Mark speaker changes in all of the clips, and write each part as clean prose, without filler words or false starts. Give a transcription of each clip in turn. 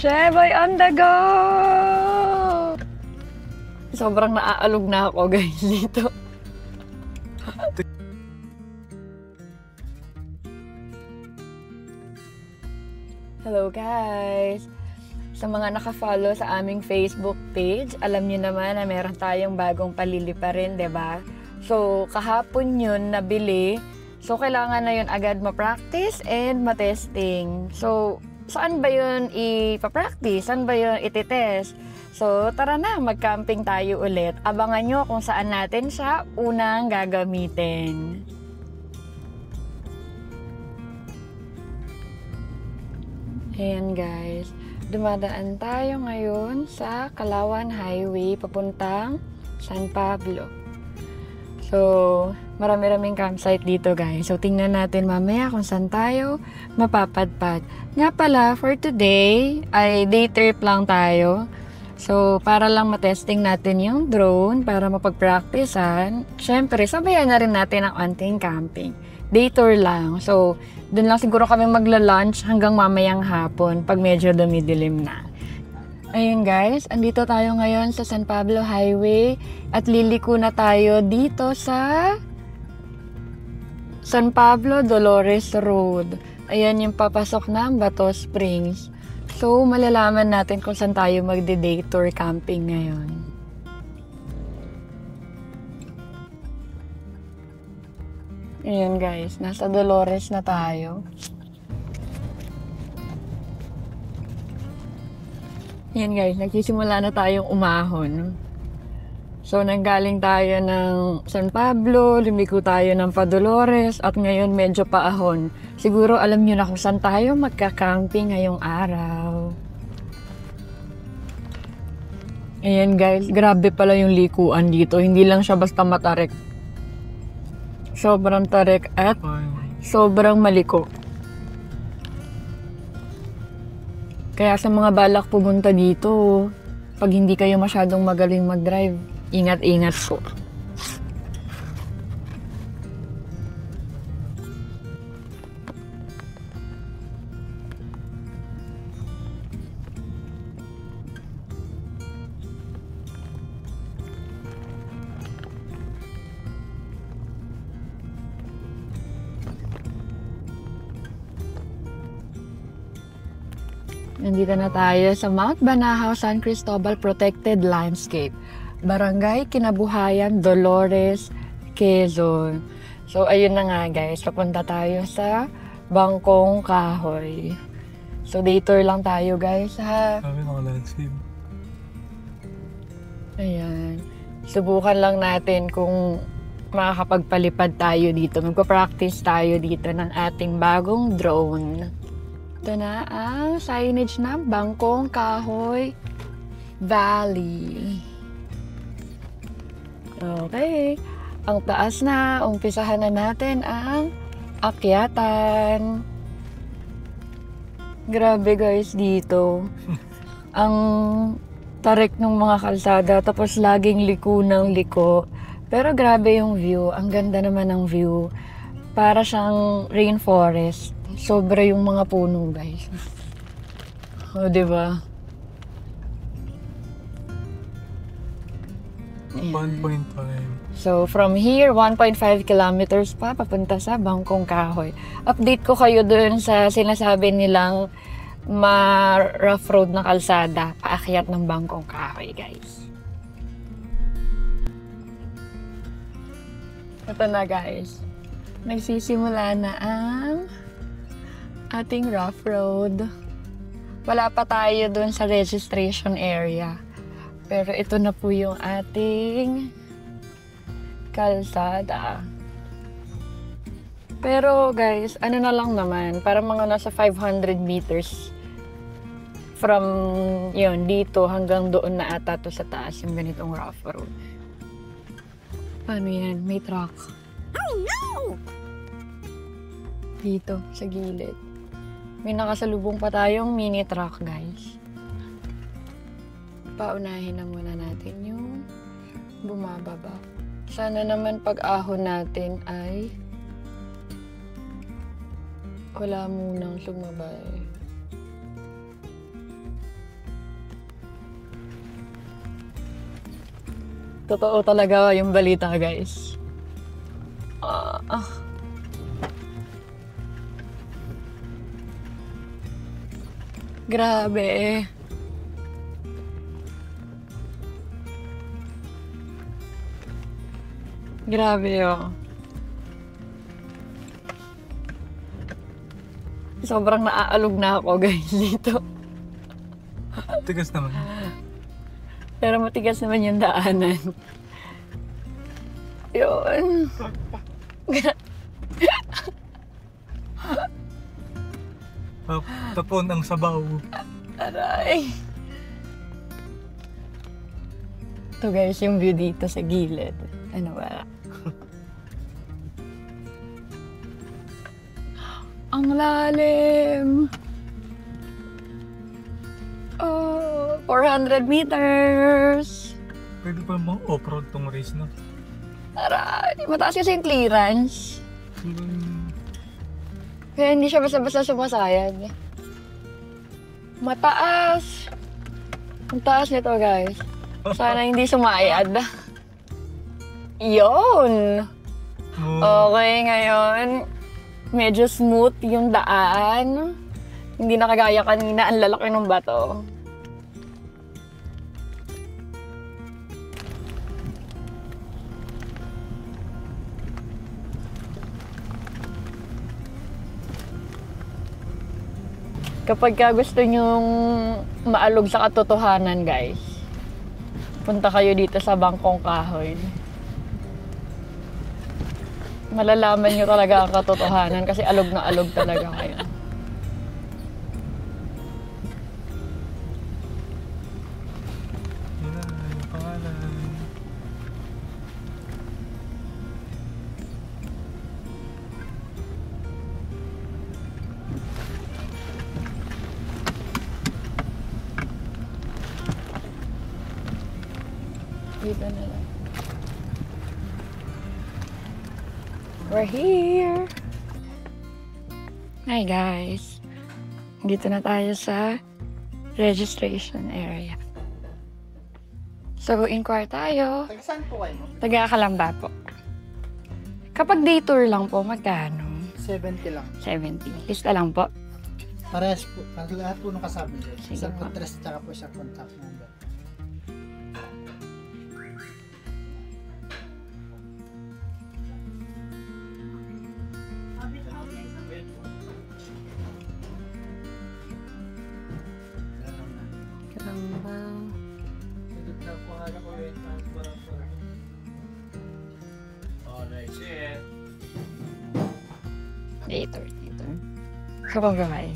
Speaker 1: Sheboy on the go! Sobrang naaalog na ako guys dito. Hello guys! Sa mga naka-follow sa aming Facebook page, alam niyo naman na meron tayong bagong palilipa rin, 'di ba? So, kahapon yun nabili. So, kailangan na yun agad ma-practice and ma-testing. So, saan ba yun ipa-practice? Saan ba yun iti-test? So, tara na, mag-camping tayo ulit. Abangan nyo kung saan natin siya unang gagamitin. Ayan guys, dumadaan tayo ngayon sa Kalawan Highway papuntang San Pablo. So, marami-raming campsite dito guys. So, tingnan natin mamaya kung saan tayo mapapadpad. Nga pala, for today, ay day trip lang tayo. So, para lang matesting natin yung drone, para mapag-practicean. Siyempre, sabayan na rin natin ang onting camping. Day tour lang. So, dun lang siguro kami magla-lunch hanggang mamayang hapon pag medyo dumidilim na. Ayun guys, andito tayo ngayon sa San Pablo Highway at liliko na tayo dito sa San Pablo Dolores Road. Ayan yung papasok ng Bato Springs. So, malalaman natin kung saan tayo magde-day tour camping ngayon. Ayan guys, nasa Dolores na tayo. Yan guys, nagsisimula na tayong umahon. So, nanggaling tayo ng San Pablo, lumiko tayo ng Padolores, at ngayon medyo paahon. Siguro alam nyo na kung saan tayo magka-camping ngayong araw. Ayan guys, grabe pala yung likuan dito. Hindi lang siya basta matarik. Sobrang tarik at sobrang maliko. Kaya sa mga balak pumunta dito, pag hindi kayo masyadong magaling mag-drive, ingat-ingat po. Nandito na tayo sa Mount Banahaw San Cristobal Protected Landscape, Barangay Kinabuhayan, Dolores, Quezon. So, ayun na nga guys, papunta tayo sa Bangkong Kahoy. So, day tour lang tayo guys ha.
Speaker 2: Sabi mga landscape.
Speaker 1: Ayan. Subukan lang natin kung makakapagpalipad tayo dito. Magpa-practice tayo dito ng ating bagong drone. Ito na ang signage ng Bangkong Kahoy Valley. Okay. Ang taas na. Umpisahan na natin ang akyatan. Grabe guys dito. Ang tarik ng mga kalsada. Tapos laging liko ng liko. Pero grabe yung view. Ang ganda naman ng view. Para siyang rainforest. Sobra yung mga puno, guys. O, diba?
Speaker 2: 1.5.
Speaker 1: So, from here, 1.5 kilometers pa, papunta sa Bangkong Kahoy. Update ko kayo dun sa sinasabi nilang rough road na kalsada, paakyat ng Bangkong Kahoy, guys. Ito na, guys. Nagsisimula na ang ating rough road. Wala pa tayo dun sa registration area. Pero ito na po yung ating kalsada. Pero guys, ano na lang naman, para mga nasa 500 meters from yun, dito hanggang doon na ata to sa taas yung ganitong rough road. Paano yan? May truck. Oh no! Dito, sa gilid. May nakasalubong pa tayong mini truck, guys. Paunahin na muna natin yung bumababa. Sana naman pag-ahon natin ay wala munang sumabay. Totoo talaga yung balita, guys. Ah, ah. Grabe. Grabe, oh. Sobrang naaalog na ako, guys, dito.
Speaker 2: Tigas naman.
Speaker 1: Pero matigas naman yung daanan. Yun.
Speaker 2: Tapon ang sabaw.
Speaker 1: Aray. Ito guys, yung view dito sa gilid. Ano ba? Ang lalim. Oh, 400 meters.
Speaker 2: Pwede pa mga off-road tong race na.
Speaker 1: Aray, mataas kasi yung clearance. Kaya hindi siya basta-basta sumasayad. Mataas. Ang taas nito, guys. Sana hindi sumayad. Yun. Okay, ngayon, medyo smooth yung daan. Hindi na kagaya kanina, ang lalaki ng bato. Kapag gusto nyong maalog sa katotohanan, guys, punta kayo dito sa Bangkong Kahoy. Malalaman nyo talaga ang katotohanan kasi alog na alog talaga kayo.
Speaker 2: Yan, yung pangalan.
Speaker 1: Dito na lang. We're here! Hi guys! Dito na tayo sa registration area. So, inquire tayo.
Speaker 3: Taga saan po kayo?
Speaker 1: Taga Kalamba po. Kapag day tour lang po, magkano?
Speaker 3: 70 lang.
Speaker 1: 70. Lista lang po.
Speaker 3: Parehas po. Lahat po nung kasama nyo.
Speaker 1: Sige
Speaker 3: Isang
Speaker 1: po.
Speaker 3: address tsaka po isang contact number.
Speaker 1: Kalamba. Day tour, day tour. Kapag gamay.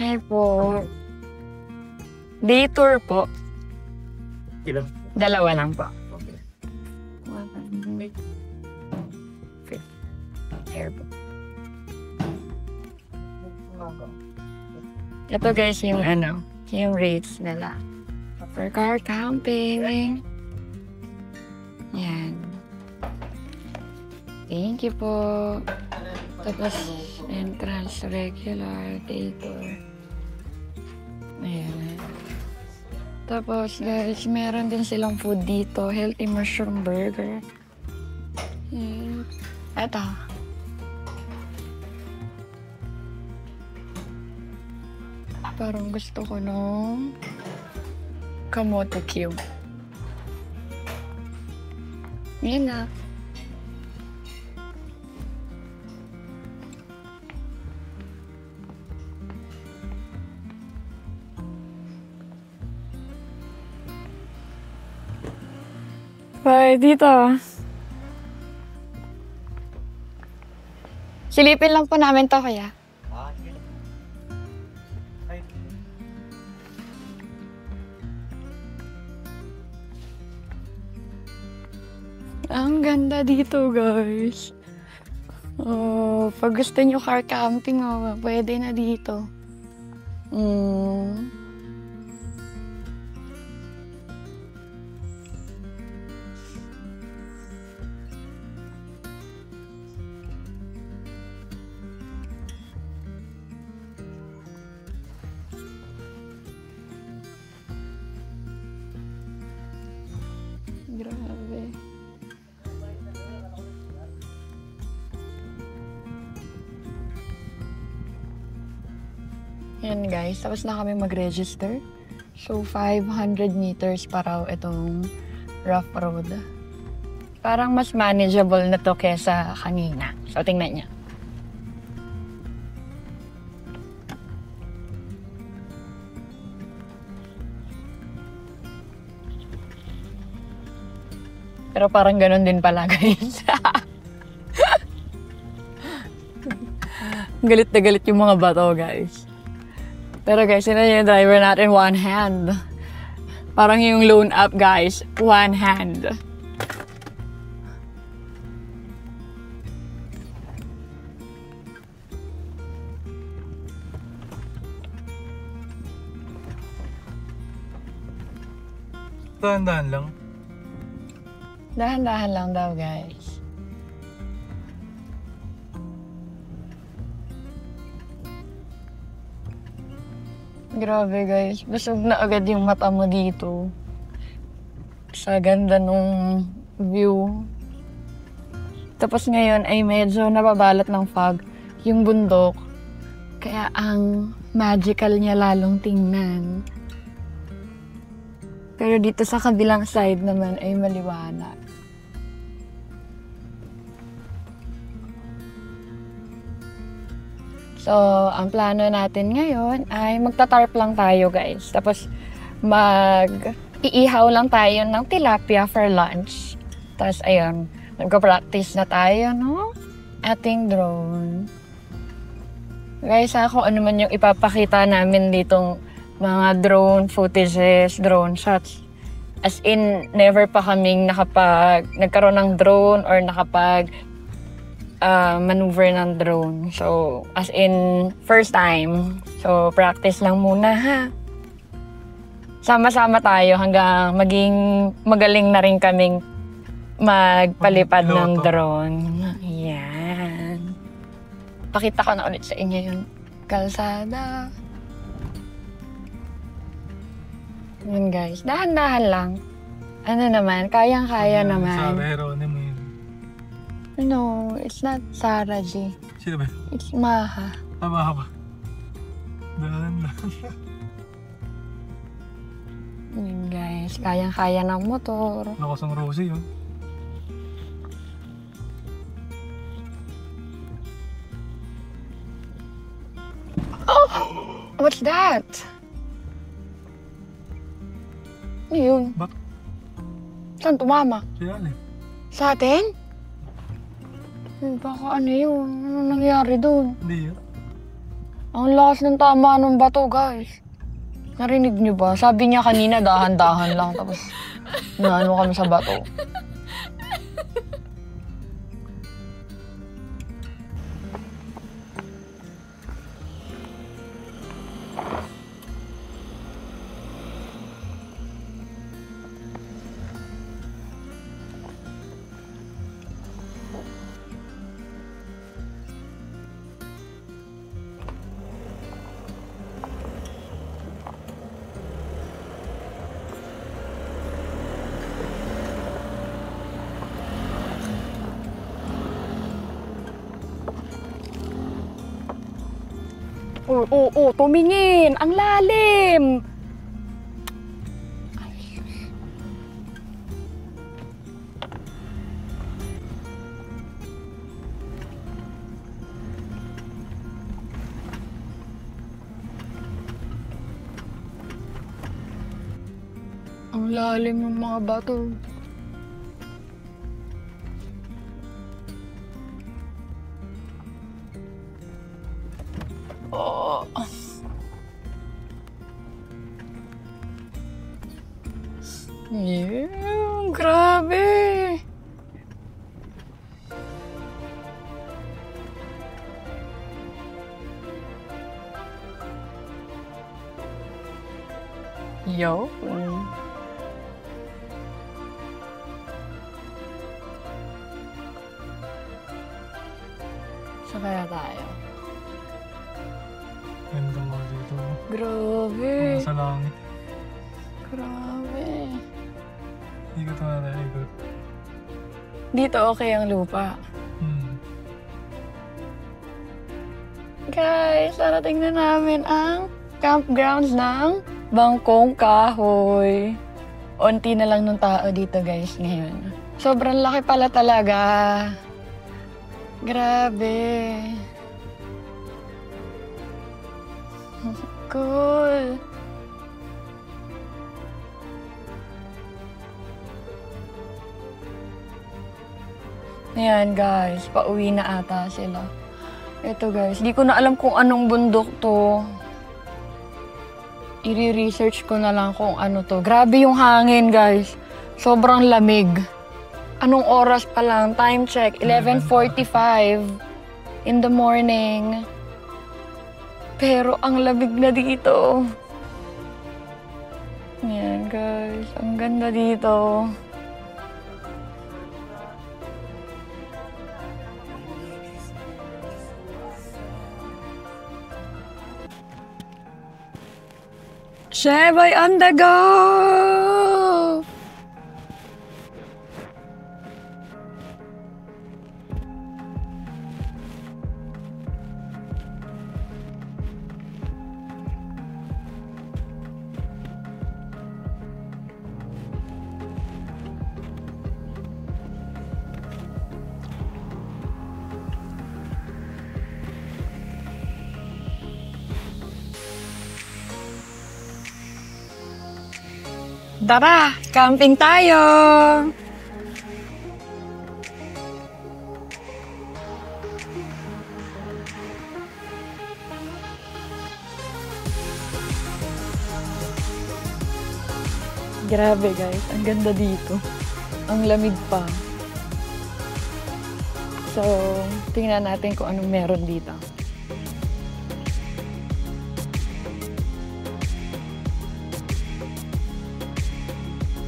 Speaker 1: Hi po. Day tour po.
Speaker 2: Ilan?
Speaker 1: Dalawa lang po. Air po. Ito guys yung yung rates nila. For car camping. Yan. Thank you po. Tapos entrance regular, day tour. Ayan. Tapos guys, meron din silang food dito. Healthy mushroom burger. Ayan. Eto. Parang gusto ko nung kamote cube. Yan na. Bye, dito. Silipin lang po namin to kaya. Ang ganda dito, guys. Oh, pag gusto nyo car camping, oh, pwede na dito. Yan guys, tapos na kami mag-register. So, 500 meters pa raw itong rough road. Parang mas manageable na to kesa kanina. So, tingnan niya. Pero parang ganun din pala guys. Galit na galit yung mga bato guys. Pero guys, yun na yung driver natin, one hand. Parang yung loan up, guys, one hand.
Speaker 2: Dahan-dahan lang.
Speaker 1: Dahan-dahan lang daw, guys. Grabe guys, busog na agad yung mata mo dito. Sa ganda nung view. Tapos ngayon ay medyo nababalot ng fog yung bundok. Kaya ang magical niya lalong tingnan. Pero dito sa kabilang side naman ay maliwanag. So, ang plano natin ngayon ay magta-tarp lang tayo, guys. Tapos, iihaw lang tayo ng tilapia for lunch. Tapos, ayun, nagka-practice na tayo, no? Ating drone. Guys, kung ano man yung ipapakita namin ditong mga drone footages, drone shots. As in, never pa kaming nagkaroon ng drone or maneuver ng drone. So, as in, first time. So, practice lang muna, ha? Sama-sama tayo hanggang maging magaling na rin kaming magpalipad ng drone. Ayan. Pakita ko na ulit sa inyo yung kalsada. Yun, guys. Dahan-dahan lang. Ano naman, kayang-kaya naman.
Speaker 2: Sa Verone mo yun.
Speaker 1: No, it's not Sarah G.
Speaker 2: Sino ba?
Speaker 1: It's Maha.
Speaker 2: Tama ba? Dahan-dahan.
Speaker 1: Yun guys, kayang-kaya ng motor.
Speaker 2: Lakas ang Rosie yun.
Speaker 1: Oh! What's that? Ano yun?
Speaker 2: Bak?
Speaker 1: Saan tumama?
Speaker 2: Siya alin?
Speaker 1: Sa atin? Baka ano yun? Ano nangyari doon?
Speaker 2: Hindi yun.
Speaker 1: Ang lakas ng tama ng bato, guys. Narinig niyo ba? Sabi niya kanina, dahan-dahan lang. Tapos, naano kami sa bato. Tumingin! Ang lalim! Ang lalim ng mga bato. Oh. Yeah, grabe. Yo. Saan kaya tayo?
Speaker 2: Ganda mo dito.
Speaker 1: Grabe.
Speaker 2: Sa langit.
Speaker 1: Grabe.
Speaker 2: Ikot mo na ikot.
Speaker 1: Dito okay ang lupa. Guys, narating na namin ang campgrounds ng Bangkong Kahoy. Unti na lang ng tao dito guys ngayon. Sobrang laki pala talaga. Grabe. Cool. Ayan guys, pauwi na ata sila. Ito guys, di ko na alam kung anong bundok to. I-research ko na lang kung ano to. Grabe yung hangin guys. Sobrang lamig. Anong oras pa lang? Time check, 11:45 in the morning. Pero ang lamig na dito. Ayan guys, ang ganda dito. Sheboy on the go! Tara, camping tayo! Grabe guys, ang ganda dito. Ang lamig pa. So, tingnan natin kung anong meron dito.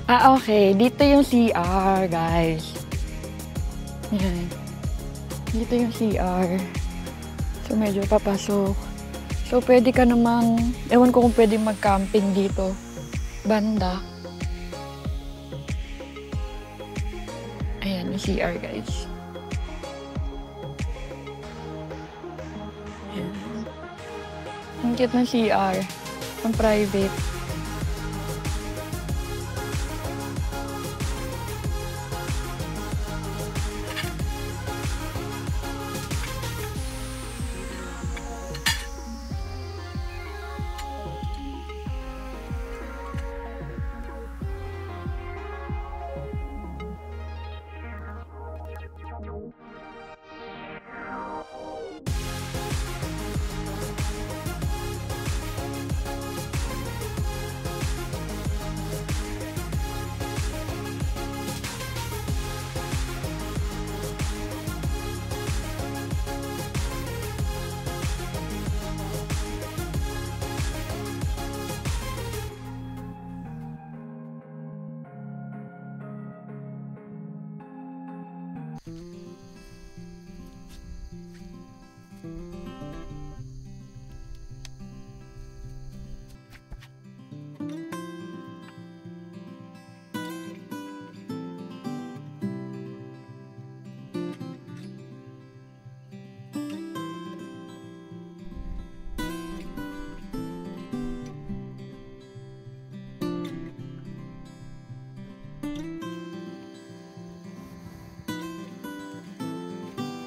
Speaker 1: Okay. Dito yung CR, guys. Yan. Dito yung CR. So, medyo papasok. So, pwede ka namang, ewan ko kung pwede mag-camping dito. Banda. Ayan, yung CR, guys. Ayan. Ang cute ng CR. Ang private.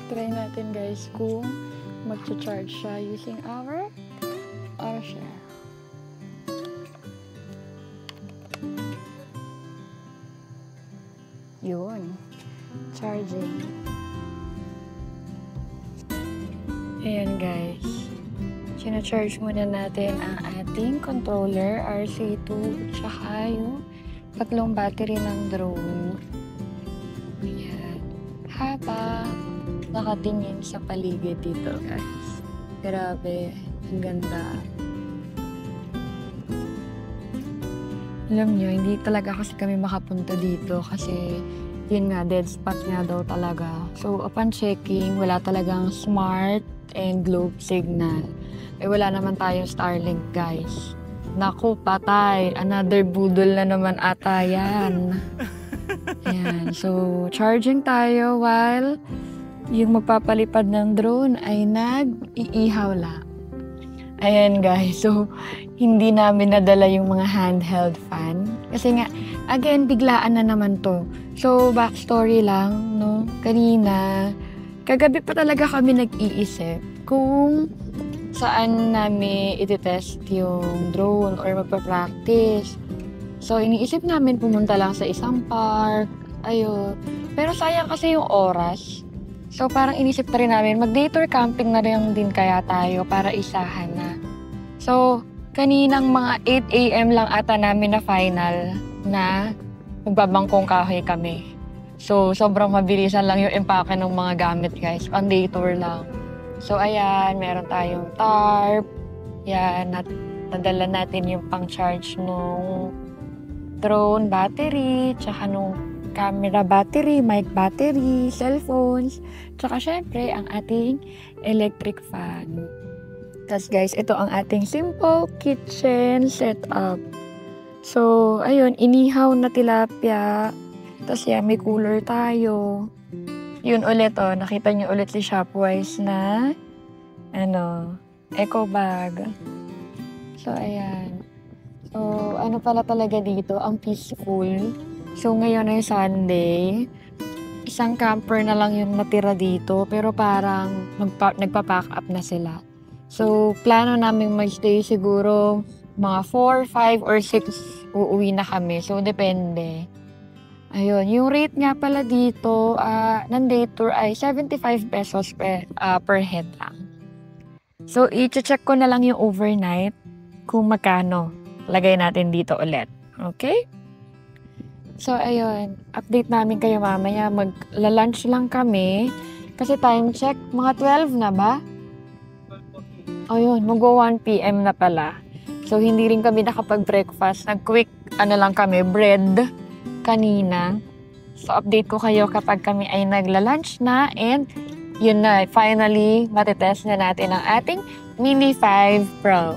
Speaker 1: Try natin guys kung mag-charge siya using our share. Yun. Charging. Ayan guys. Sina-charge muna natin ang ating controller, RC2, tsaka yung tatlong battery ng drone. Ayan. Habang nakatingin sa paligid dito guys. Grabe. Ang ganda. Alam nyo, hindi talaga kasi kami makapunta dito kasi yun nga, dead spot nga daw talaga. So, upon checking, wala talagang smart and globe signal. Eh, wala naman tayong Starlink, guys. Naku, patay. Another budol na naman ata yan. Ayan. So, charging tayo while yung magpapalipad ng drone ay nag-iihaw lang. Ayan guys, so hindi namin nadala yung mga handheld fan. Kasi nga, again, biglaan na naman to. So, backstory lang, no? Kanina, kagabi pa talaga kami nag-iisip kung saan namin ititest yung drone or magpa-practice. So, iniisip namin pumunta lang sa isang park, ayun. Pero sayang kasi yung oras. So, parang inisip na rin namin, mag-day tour camping na rin din kaya tayo para isahan na. So, kaninang mga 8 a.m. lang ata namin na final na magbabangkong kahoy kami. So, sobrang mabilisan lang yung empake ng mga gamit, guys. Pang day tour lang. So, ayan, meron tayong tarp. Yan, nadala natin yung pang-charge nung drone battery, tsaka nung camera battery, mic battery, cellphones, tsaka syempre ang ating electric fan. Tapos guys, ito ang ating simple kitchen setup. So, ayun, inihaw na tilapia. Tapos yan, may cooler tayo. Yun ulit, oh, nakita niyo ulit si Shopwise na, eco bag. So, ayan. So, ano pala talaga dito, ang peaceful. So, ngayon ay Sunday. Isang camper na lang yung natira dito, pero parang nagpa-pack up na sila. So, plano namin mag-stay siguro mga 4, 5, or 6 uuwi na kami. So, depende. Ayun, yung rate nga pala dito ng day tour ay 75 pesos per head lang. So, i-check ko na lang yung overnight kung magkano. Lagay natin dito ulit. Okay? So, ayun. Update namin kayo mamaya. Magla-lunch lang kami. Kasi time check, mga 12 na ba? Ayun, mag-1 p.m. na pala. So, hindi rin kami nakapag-breakfast. Nag-quick, lang kami, bread kanina. So, update ko kayo kapag kami ay nagla-lunch na. And, yun na, finally, matitest na natin ang ating Mini 5 Pro.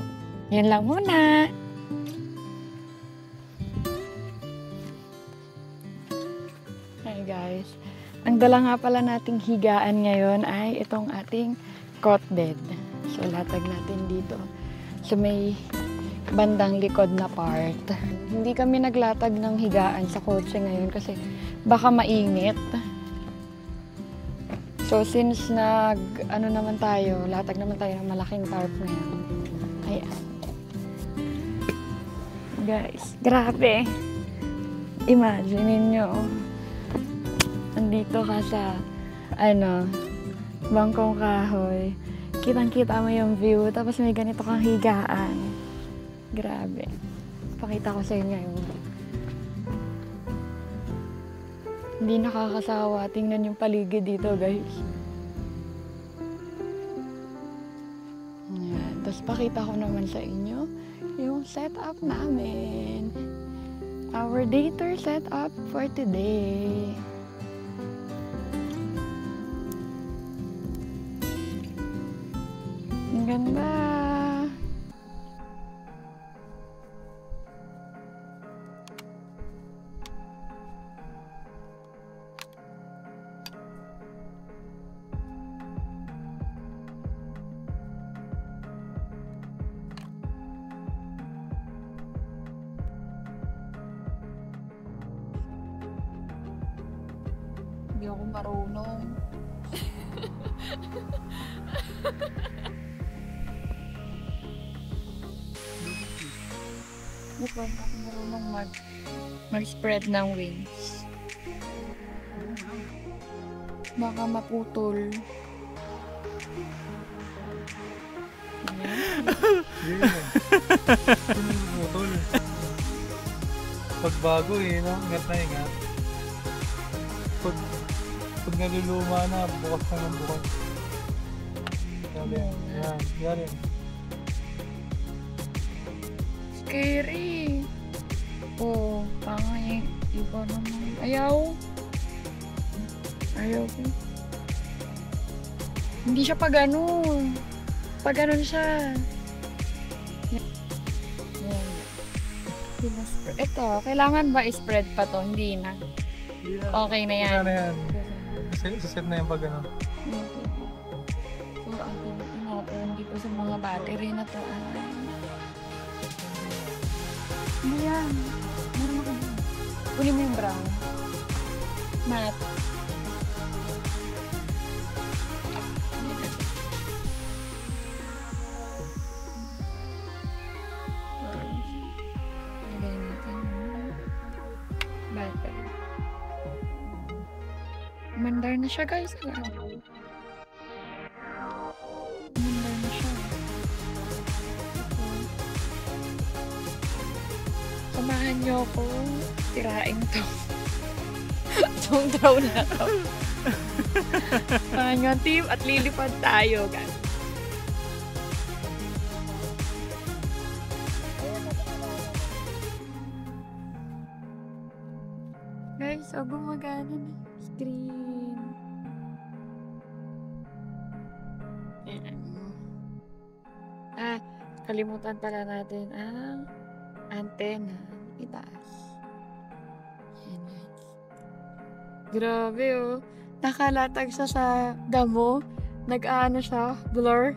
Speaker 1: Yun lang muna. Hi guys. Ang dala nga pala nating higaan ngayon ay itong ating cot bed. So, latag natin dito. So, may bandang likod na part. Hindi kami naglatag ng higaan sa kotse ngayon kasi baka mainit. So, since naman tayo, latag naman tayo ng malaking tarp na yan. Ayan. Guys, grabe. Imagine nyo. Andito ka sa, bangkong kahoy. Kitang-kita mo yung view, tapos may ganito kang higaan. Grabe. Pakita ko sa inyo yung hindi nakakasawa. Tingnan yung paligid dito, guys. Ayan. Tapos pakita ko naman sa inyo yung setup namin. Our day tour setup for today. Ang ganda. Hindi ako marunong. Hindi ko ako marunong mag-spread ng wings. Baka maputol.
Speaker 2: Putol. Pagbago no? Ingat na ingat. Pag naluluma na, bukas na ng bukas. Yan.
Speaker 1: Scary. Oh, pangay. Iba naman. Ayaw ko. Hindi siya pa ganun. Pag ganun siya. Yan. Ito, kailangan ba i-spread pa to? Hindi na. Okay na yan.
Speaker 2: Wala na yan. Set na yan pag ano.
Speaker 1: So, ang pilitin natin dito sa mga battery na to ay... Ano yan? Meron ako dyan. Kunin mo yung brown. Matte. Lagay natin yung battery. Mandar na siya, guys. Mandar na siya. Samahan niyo ako tirain to. Itong drone na to. Samahan niyo ang team at lilipad tayo, guys. Guys, so gumagana na yung screen. Ayan. Kalimutan pala natin ang antenna itaas. Ayan, guys. Grabe, oh. Nakalatag siya sa damo. Nag-ano siya, blur.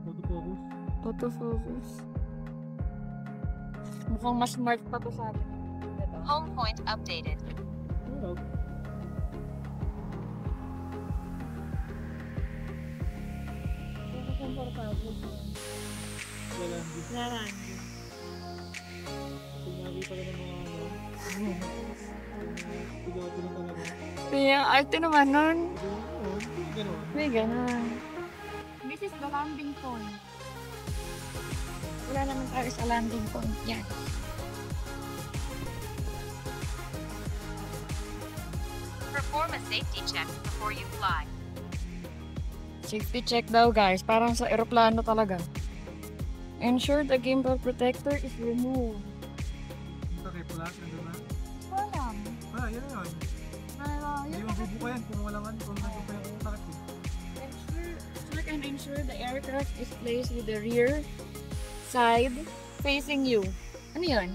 Speaker 2: Autofocus.
Speaker 1: Autofocus. Mukhang mas smart pa to sa akin.
Speaker 4: Home point updated.
Speaker 2: Oo.
Speaker 1: Narandi.
Speaker 2: Tingnan pa rin ng mga ano. Sigurado lang talaga.
Speaker 1: Kaya, arte naman nun.
Speaker 2: Oo, gano'n.
Speaker 1: May ganun. This is the landing point. Wala naman tayo sa landing point. Yan.
Speaker 4: Perform a safety check before you fly.
Speaker 1: Safety check daw, guys. Parang sa eroplano talaga. Ensure the gimbal protector is removed.
Speaker 2: Ito kay Plat, nandun na.
Speaker 1: Wala.
Speaker 2: Yan na yun.
Speaker 1: Pero,
Speaker 2: Hindi mabubuka yan kung walang ano, kung nandun yung sakit eh.
Speaker 1: check and ensure the aircraft is placed with the rear side facing you. Ano yun?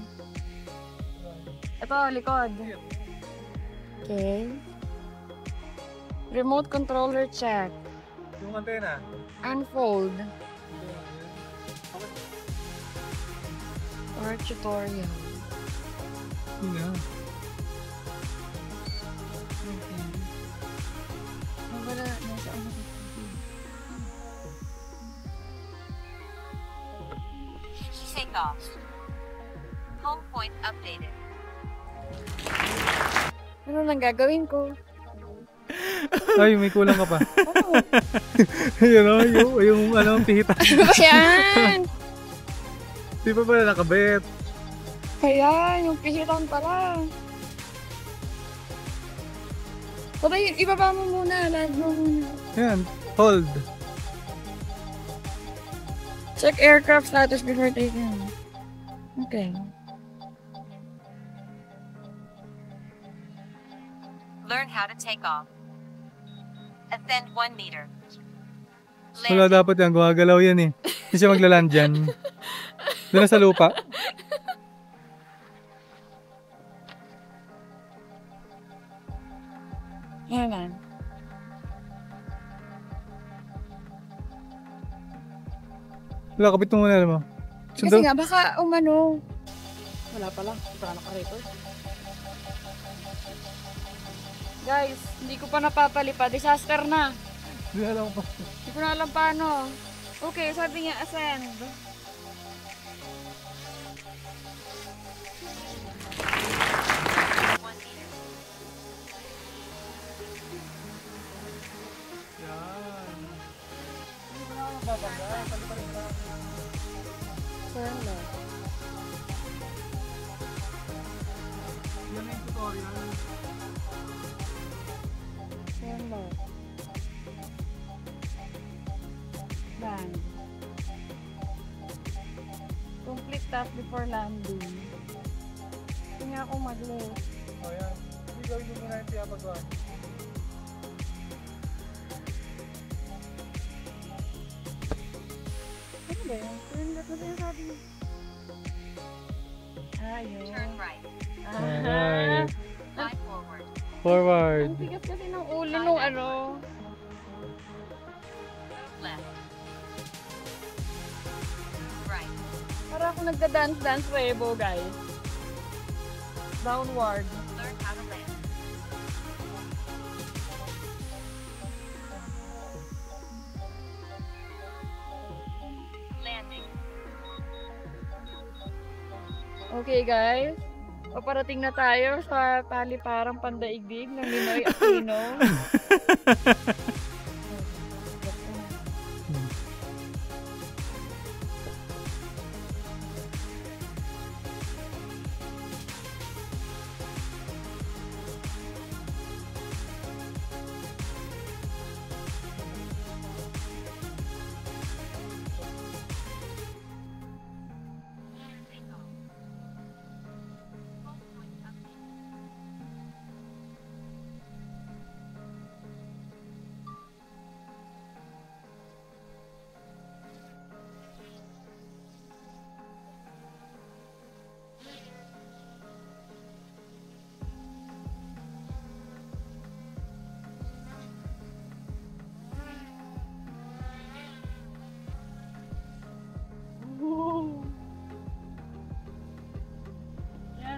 Speaker 1: Ito, likod. Okay. Remote controller check.
Speaker 2: Yung antena.
Speaker 1: Unfold.
Speaker 2: Okay.
Speaker 1: Or tutorial.
Speaker 2: Yun nga.
Speaker 1: Okay. Wala, nasa ano.
Speaker 4: Take off. Home point updated.
Speaker 1: Ano nang gagawin ko?
Speaker 2: Ay, may kulang ka pa.
Speaker 1: Ano?
Speaker 2: Yun o, yung ano, pihitan.
Speaker 1: Ano ba yan?
Speaker 2: Di pa pala nakabit.
Speaker 1: Kaya, yung pihitan pala. Patay, ibaba mo muna. Land mo muna.
Speaker 2: Yan, hold.
Speaker 1: Check aircraft status before taking. Okay.
Speaker 4: Learn how to take off. Ascend 1 meter.
Speaker 2: Wala
Speaker 4: Landing.
Speaker 2: dapat yan, gumagalaw yan eh. Hindi siya maglaland dyan. Doon na sa lupa.
Speaker 1: Yan na.
Speaker 2: Wala, kapit mo muna mo.
Speaker 1: Kasi nga, baka umano. Wala pala. Ito ka naka-record. Guys, hindi ko pa napapalipad. Disaster na.
Speaker 2: Hindi alam ko pa.
Speaker 1: Hindi ko na alam paano. Okay, sabi niya, ascend.
Speaker 4: 1 meter.
Speaker 2: Yan.
Speaker 1: Turn left.
Speaker 2: Yan yung tutorial.
Speaker 1: Turn left. Land. Complete task before landing. Hindi nga ako mag-left.
Speaker 2: O yan. Hindi gawin mo muna yung pinapagawa.
Speaker 1: Ano ba yun? Turn left na tayo sabi niya. Ayun.
Speaker 4: Turn right.
Speaker 2: Alright.
Speaker 4: Fly forward.
Speaker 2: Forward.
Speaker 1: Ang bigat kasi ng ulo nung ano. yung nagka-dance-dance rebo, guys. Downward.
Speaker 4: Learn how to land. Landing.
Speaker 1: Okay, guys. Paparating na tayo sa paliparang pandaigdig ng Ninoy Aquino.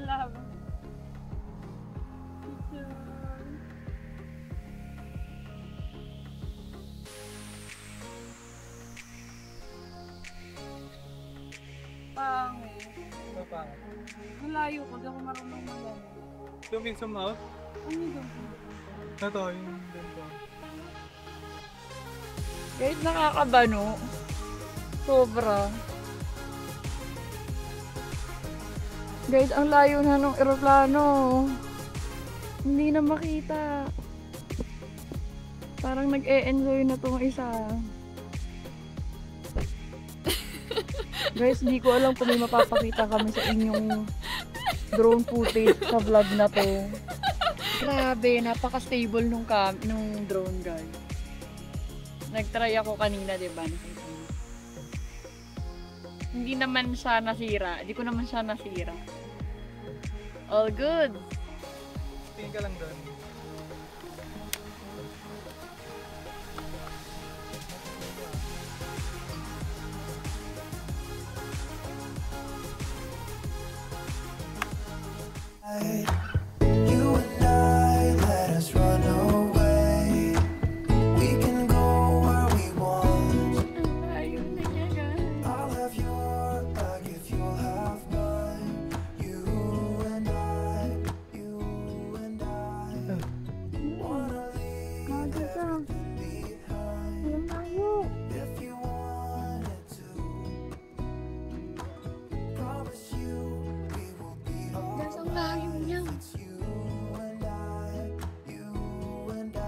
Speaker 1: Love. Pangit.
Speaker 2: Ano pa?
Speaker 1: Malayo ko, di ako marunong mag-ano.
Speaker 2: Zoom in, zoom out?
Speaker 1: Ano yun?
Speaker 2: Ito, yung ganito.
Speaker 1: Guys, nakakabano. Sobra. Guys, ang layo na ng eroplano. Hindi na makita. Parang nag-e-enjoy na tong isa. Guys, hindi ko alam kung may mapapakita kami sa inyong drone footage sa vlog na to. Grabe, napaka-stable nung drone, guys. Nag-try ako kanina, diba? Hindi naman siya nasira. Hindi ko naman siya nasira. All good.
Speaker 2: Tingin ka lang doon.
Speaker 5: You and I, let us run away. We can go where we want.
Speaker 1: Ayun na niya, guys.
Speaker 5: I'll have your back if you'll have mine. You and I wanna leave everything behind. If you wanted to, promise you we will be
Speaker 1: Guys, ang
Speaker 5: alright.
Speaker 1: layo niya.
Speaker 5: It's you and I, you and I.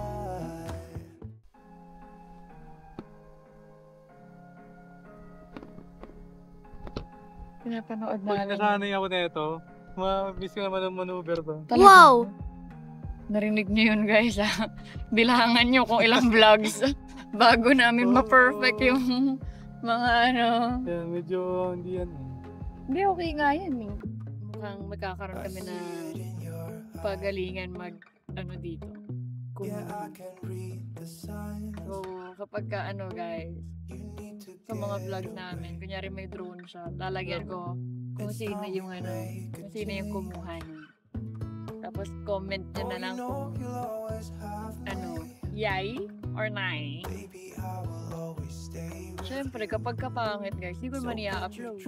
Speaker 1: Pinapanood
Speaker 2: Pag
Speaker 1: namin.
Speaker 2: nasanay ako nito, ma-miss ko naman ang maneuver to.
Speaker 1: Wow! Narinig niyo yun, guys, ha? Bilangan niyo kung ilang vlogs bago namin ma-perfect yung mga ano.
Speaker 2: Kaya medyo hindi yan.
Speaker 1: Hindi, okay nga yan, eh. Mukhang magkakaroon kami na pagalingan ano dito.
Speaker 5: Yeah, I can read the signs.
Speaker 1: So, kapag ka, guys, sa mga vlogs namin, kunyari may drone siya, lalagyan ko kung sino yung kung sino yung kumuha niya. Tapos comment nyo na lang kung yay or nay. Siyempre, kapag kapangit, guys, di ko man i-upload.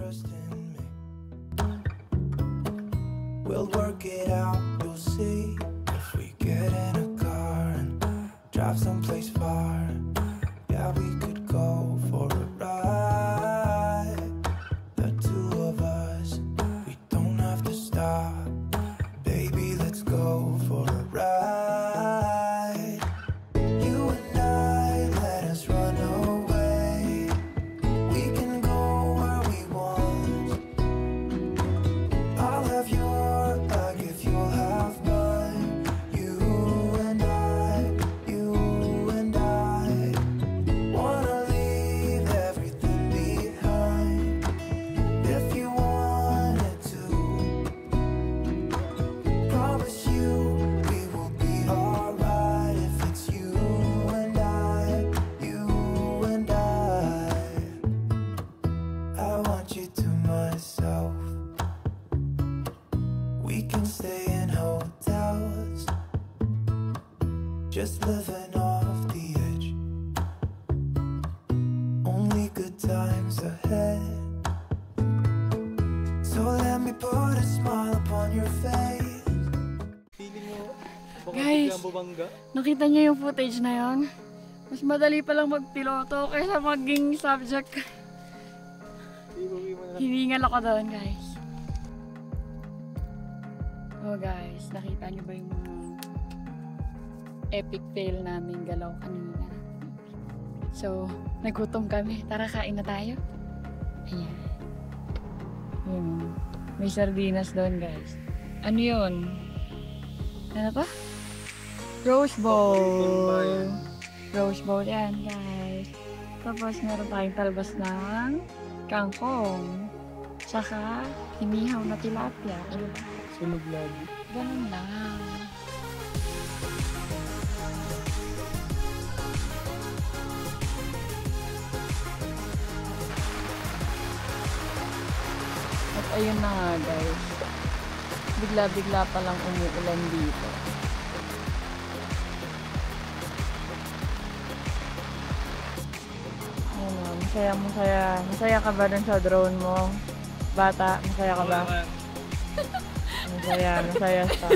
Speaker 5: We'll work it out, you'll see. If we get in a car and drive someplace far, yeah, we could go for a ride. The two of us, we don't have to stop. Baby, let's go for a ride. You and I, let us run away. We can go where we want. I'll have your back if you'll have mine. You and I wanna leave just living off the edge. Only good times ahead. So let me put a smile upon your face.
Speaker 1: Guys, nakita niyo yung footage na yon? Mas madali palang magpiloto kaysa maging subject. Hiningal ako doon, guys. Oh guys, nakita niyo ba yung mga epic fail namin galaw kanina? So, nagutom kami. Tara, kain na tayo. Ayan. May sardinas doon, guys. Ano yun? Ano to? Rose bowl. Rose bowl yan, guys. Tapos meron tayong talbas ng kangkong. Tsaka hinihaw na tilapia.
Speaker 2: Sunog lagi.
Speaker 1: Ganun lang. At ayun na nga, guys. Bigla-bigla palang umuulan dito. Masaya ka ba dun sa drone mo? Bata, masaya ka ba? Masaya siya.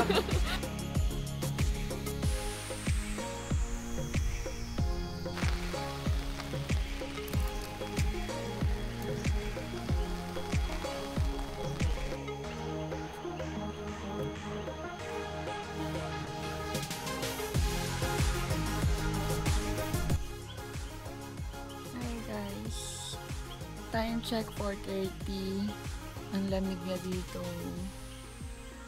Speaker 1: Time check 4:30. Ang lamig na dito.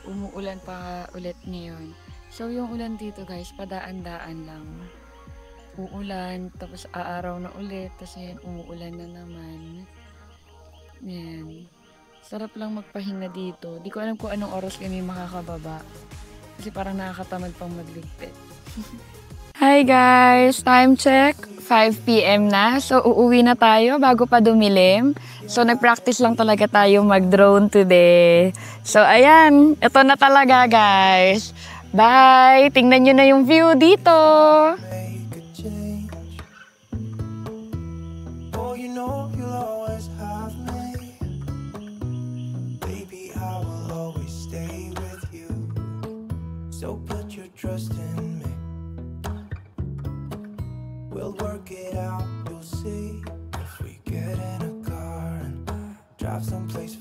Speaker 1: Umuulan pa ulit ngayon. So yung ulan dito, guys, padaan-daan lang. Uulan, tapos aaraw na ulit, tapos yan, umuulan na naman. Yan. Sarap lang magpahinga dito. Di ko alam kung anong oras kami makakababa. Kasi parang nakakatamad pang magligpit. Hi guys! Time check, 5 PM na. So, uuwi na tayo bago pa dumilim. So, nag-practice lang talaga tayo mag-drone today. So, ayan. Ito na talaga, guys. Bye! Tingnan nyo na yung view dito.
Speaker 5: Make a change. Oh, you know you'll always have me. Baby, I will always stay with you. So put your trust in me. We'll work it out, you'll see. If we get in a car and drive someplace